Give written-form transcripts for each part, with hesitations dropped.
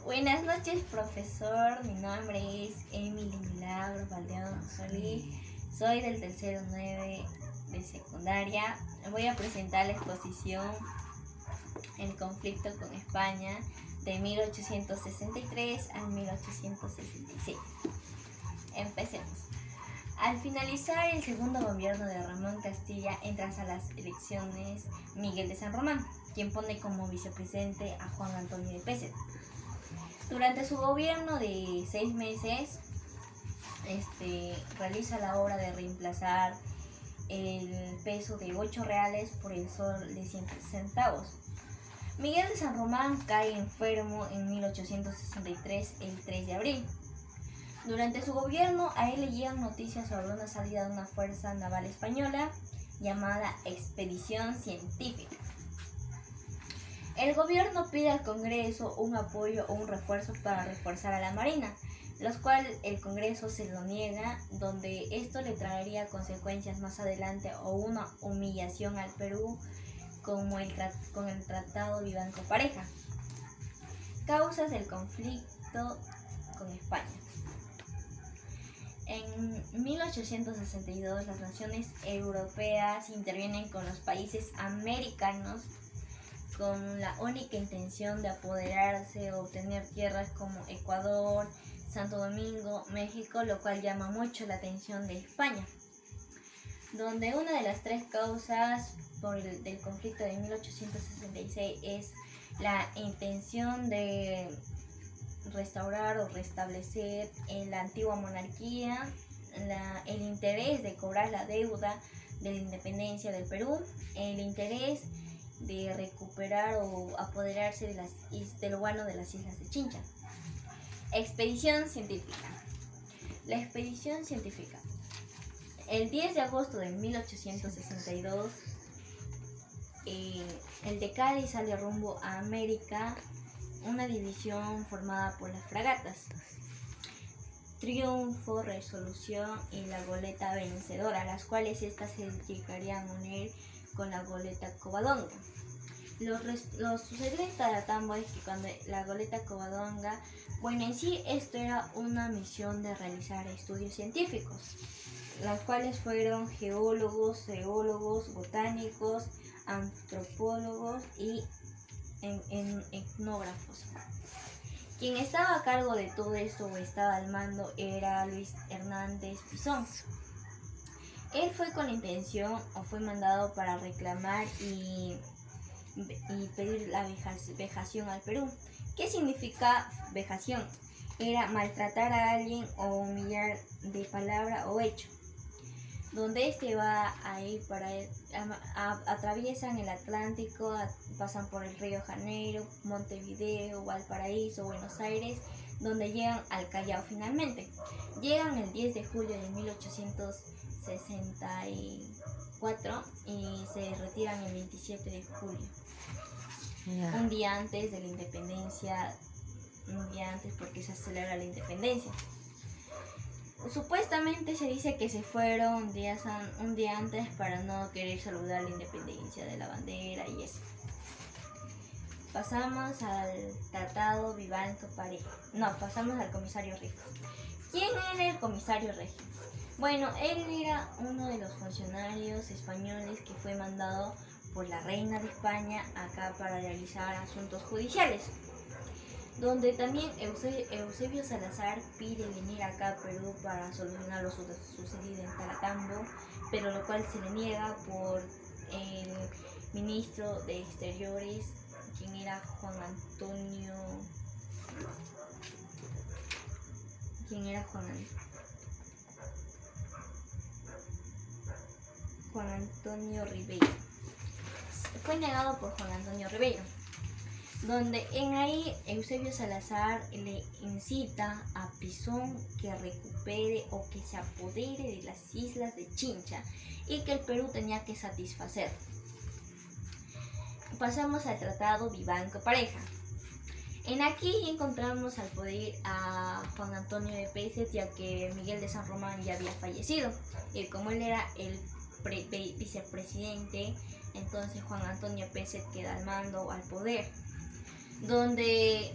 Buenas noches, profesor. Mi nombre es Emily Milagro Valdeado Solí. Soy del tercero 9 de secundaria. Voy a presentar la exposición El conflicto con España de 1863 a 1866. Empecemos. Al finalizar el segundo gobierno de Ramón Castilla, entra a las elecciones Miguel de San Román, quien pone como vicepresidente a Juan Antonio de Pezet. Durante su gobierno de 6 meses, realiza la obra de reemplazar el peso de 8 reales por el sol de 100 centavos. Miguel de San Román cae enfermo en 1863, el 3 de abril. Durante su gobierno, a él le llegan noticias sobre una salida de una fuerza naval española llamada Expedición Científica. El gobierno pide al Congreso un apoyo o un refuerzo para reforzar a la Marina, los cuales el Congreso se lo niega, donde esto le traería consecuencias más adelante o una humillación al Perú como con el Tratado Vivanco-Pareja. Causas del conflicto con España. En 1862 las naciones europeas intervienen con los países americanos con la única intención de apoderarse o obtener tierras como Ecuador, Santo Domingo, México, lo cual llama mucho la atención de España, donde una de las tres causas del conflicto de 1866 es la intención de restaurar o restablecer la antigua monarquía, el interés de cobrar la deuda de la independencia del Perú, el interés de recuperar o apoderarse de lo bueno de las islas de Chincha. Expedición científica. La expedición científica. El 10 de agosto de 1862, el de Cádiz sale rumbo a América, una división formada por las fragatas Triunfo, Resolución y la goleta Vencedora, las cuales estas se llegarían a unir con la goleta Covadonga. Lo sucedió en Taratambo es que cuando la goleta Covadonga, en sí esto era una misión de realizar estudios científicos, las cuales fueron geólogos, geólogos, botánicos, antropólogos y etnógrafos. Quien estaba a cargo de todo esto o estaba al mando era Luis Hernández Pisón. Él fue con la intención o fue mandado para reclamar y pedir la vejación al Perú. ¿Qué significa vejación? Era maltratar a alguien o humillar de palabra o hecho. Donde va a ir atraviesan el Atlántico, pasan por el Río Janeiro, Montevideo, Valparaíso, Buenos Aires, donde llegan al Callao finalmente. Llegan el 10 de julio de 1864 y se retiran el 27 de julio. Un día antes de la independencia, porque se celebra la independencia. Supuestamente se dice que se fueron un día antes para no querer saludar la independencia de la bandera y eso. Pasamos al Tratado Vivanco-Pareja. Pasamos al comisario Regio. ¿Quién era el comisario Regio? Él era uno de los funcionarios españoles que fue mandado por la reina de España acá para realizar asuntos judiciales, donde también Eusebio Salazar pide venir acá a Perú para solucionar lo sucedido en Taratambo, pero lo cual se le niega por el ministro de Exteriores, quien era Juan Antonio Ribeiro. Fue negado por Juan Antonio Ribeiro, donde ahí Eusebio Salazar le incita a Pisón que recupere o que se apodere de las islas de Chincha y que el Perú tenía que satisfacer. Pasamos al Tratado Vivanco-Pareja. Aquí encontramos al poder a Juan Antonio de Pezet, ya que Miguel de San Román ya había fallecido, y como él era el vicepresidente, entonces Juan Antonio Pezet queda al mando o al poder. donde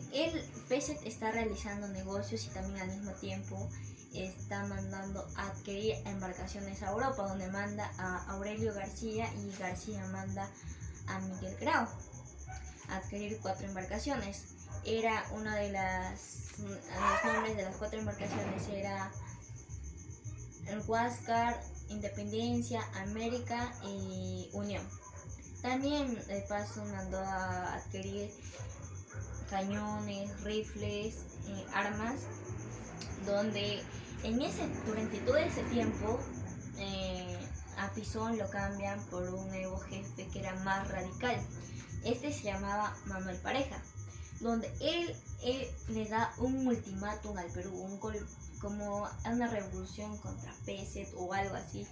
Pesset está realizando negocios y también al mismo tiempo está mandando a adquirir embarcaciones a Europa, donde manda a Aurelio García y García manda a Miguel Grau a adquirir 4 embarcaciones. Era una de los nombres de las 4 embarcaciones era el Huáscar, Independencia, América y Unión. También de paso mandó a adquirir cañones, rifles, armas, donde durante todo ese tiempo a Pisón lo cambian por un nuevo jefe que era más radical. Este se llamaba Manuel Pareja, donde él le da un ultimátum al Perú, como una revolución contra Pesset o algo así,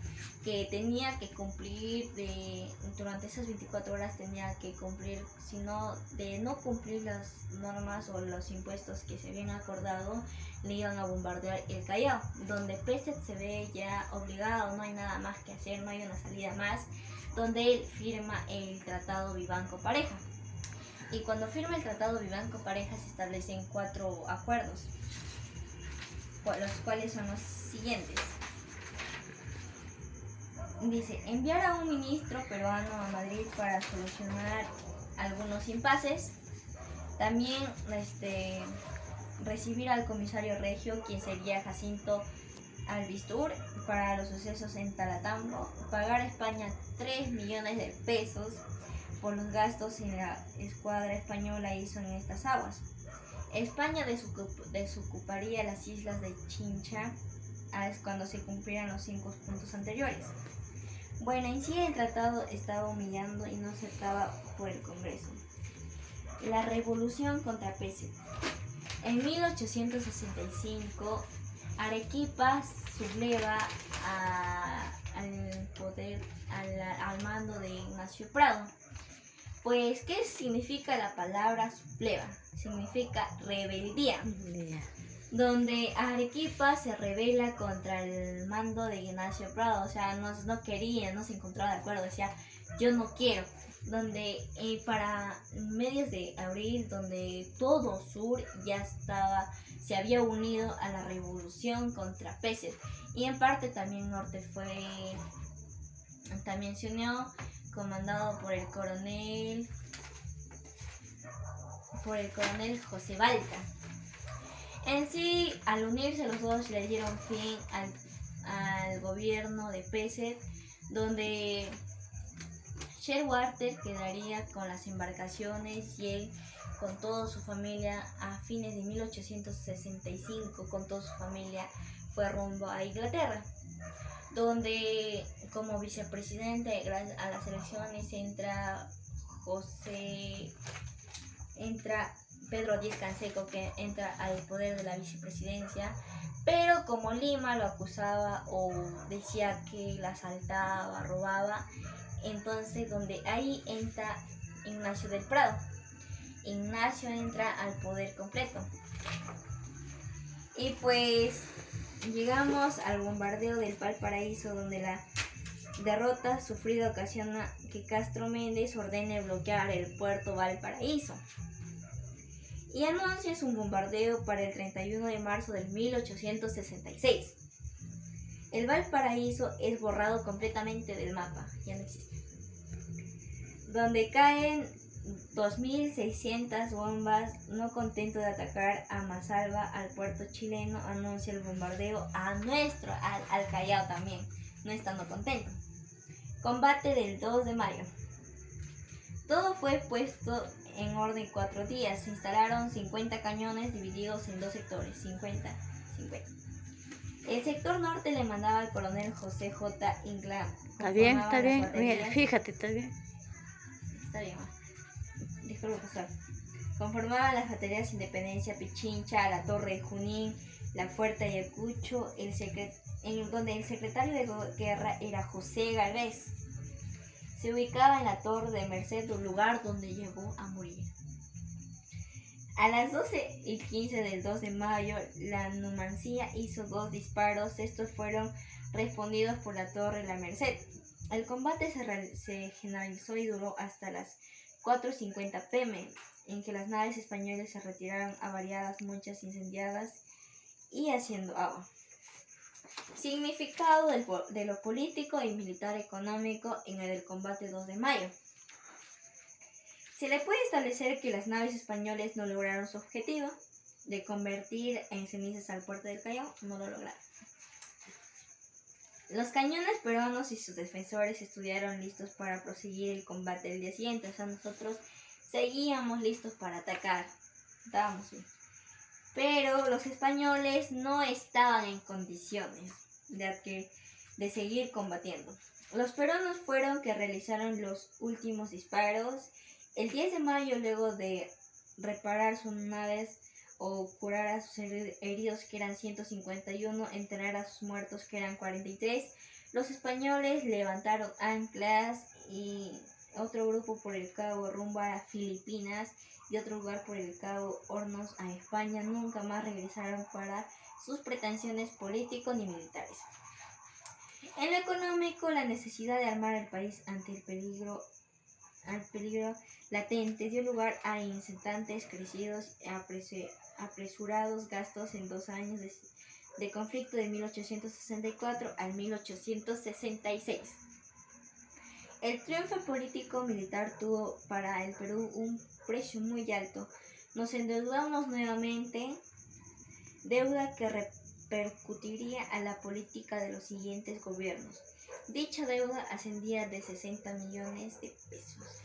que tenía que cumplir durante esas 24 horas tenía que cumplir, de no cumplir las normas o los impuestos que se habían acordado, le iban a bombardear el Callao, donde Pesset se ve ya obligado, no hay nada más que hacer, no hay una salida más, donde él firma el Tratado Vivanco-Pareja. Y cuando firma el Tratado Vivanco-Pareja se establecen 4 acuerdos, los cuales son los siguientes. Dice, enviar a un ministro peruano a Madrid para solucionar algunos impases. También recibir al comisario regio, quien sería Jacinto Albistur, para los sucesos en Talatambo. Pagar a España 3 millones de pesos por los gastos que la escuadra española hizo en estas aguas. España desocuparía las islas de Chincha cuando se cumplieran los 5 puntos anteriores. Bueno, en sí el tratado estaba humillando y no aceptaba por el Congreso. La revolución contra Pesset. En 1865, Arequipa subleva al poder, al mando de Ignacio Prado. Pues, ¿qué significa la palabra subleva? Significa rebeldía. Donde Arequipa se rebela contra el mando de Ignacio Prado, o sea, no quería, no se encontraba de acuerdo, decía, yo no quiero. Donde para medios de abril, donde todo sur se había unido a la revolución contra Pesset, y en parte también norte también se unió, comandado por el coronel José Balta. En sí, al unirse los dos le dieron fin al gobierno de Pesset, donde Sherwater quedaría con las embarcaciones y él con toda su familia a fines de 1865, con toda su familia fue rumbo a Inglaterra, donde como vicepresidente a las elecciones entra Pedro Díez Canseco, que entra al poder de la vicepresidencia, pero como Lima lo acusaba o decía que la asaltaba, robaba, entonces donde ahí entra Ignacio del Prado. Ignacio entra al poder completo. Y pues llegamos al bombardeo del Valparaíso, donde la derrota sufrida ocasiona que Castro Méndez ordene bloquear el puerto Valparaíso y anuncia un bombardeo para el 31 de marzo de 1866. El Valparaíso es borrado completamente del mapa, ya no existe. Donde caen 2.600 bombas. No contento de atacar a Mazalba, al puerto chileno, anuncia el bombardeo al Callao también, no estando contento. Combate del 2 de mayo. Todo fue puesto en orden 4 días. Se instalaron 50 cañones divididos en 2 sectores, 50-50. El sector norte le mandaba al coronel José J. Ingla. Está bien. Mira, fíjate, está bien. Está bien, disculpe, profesor. Conformaban las baterías Independencia, Pichincha, la Torre de Junín, la Fuerte Ayacucho, donde el secretario de guerra era José Galvez. Se ubicaba en la Torre de Merced, un lugar donde llegó a morir. A las 12:15 del 2 de mayo, la Numancia hizo 2 disparos. Estos fueron respondidos por la Torre de la Merced. El combate se generalizó y duró hasta las 4:50 p.m. en que las naves españolas se retiraron avariadas, muchas incendiadas y haciendo agua. Significado de lo político y militar económico en el combate 2 de mayo. Se le puede establecer que las naves españolas no lograron su objetivo de convertir en cenizas al puerto del Callao, no lo lograron. Los cañones peruanos y sus defensores estuvieron listos para proseguir el combate el día siguiente, o sea, nosotros seguíamos listos para atacar, estábamos bien. Pero los españoles no estaban en condiciones de seguir combatiendo. Los peruanos fueron que realizaron los últimos disparos. El 10 de mayo, luego de reparar sus naves o curar a sus heridos, que eran 151, enterrar a sus muertos, que eran 43, los españoles levantaron anclas y otro grupo por el Cabo rumbo a Filipinas y otro lugar por el Cabo Hornos a España. Nunca más regresaron para sus pretensiones políticos ni militares. En lo económico, la necesidad de armar el país ante el peligro latente dio lugar a incesantes, crecidos y apresurados gastos en 2 años de conflicto, de 1864 al 1866. El triunfo político-militar tuvo para el Perú un precio muy alto. Nos endeudamos nuevamente, deuda que repercutiría a la política de los siguientes gobiernos. Dicha deuda ascendía de 60 millones de pesos.